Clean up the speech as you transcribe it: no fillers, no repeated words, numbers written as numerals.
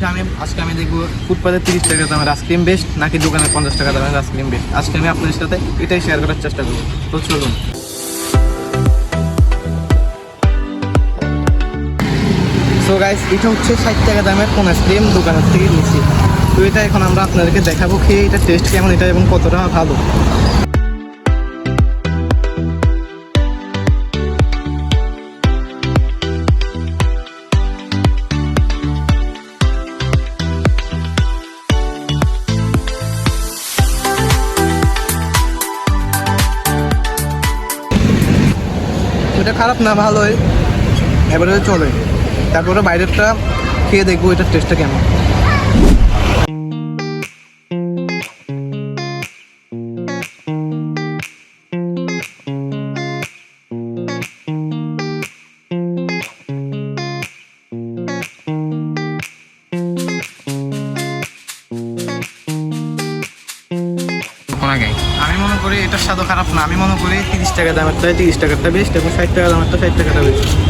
আজকে আমি দেখবো ফুটপাতে 30 টাকা দামের আইসক্রিম বেস্ট নাকি দোকানে 50 টাকা দামের আইসক্রিম বেস্ট। আজকে আমি আপনাদের সাথে এটাই শেয়ার করার চেষ্টা করবো। তো চলুন। সো গাইস, এটা হচ্ছে 60 টাকা দামের কোন আইসক্রিম দোকানের থেকে নিচ্ছি। তো এটা এখন আমরা আপনাদেরকে দেখাবো খেয়ে এটা টেস্ট কেমন এটা এবং কতটা ভালো। এটা খারাপ না, ভালোই, এবারে চলে। তারপরে বাইরেরটা খেয়ে দেখবো এটার টেস্টটা কেমন। আমি মনে করি এটার স্বাদও খারাপ না। আমি মনে করি 30 টাকা দামেরটা 30 টাকারটা বেস্ট এবং 60 টাকা দামেরটা 60 টাকাটা বেস্ট।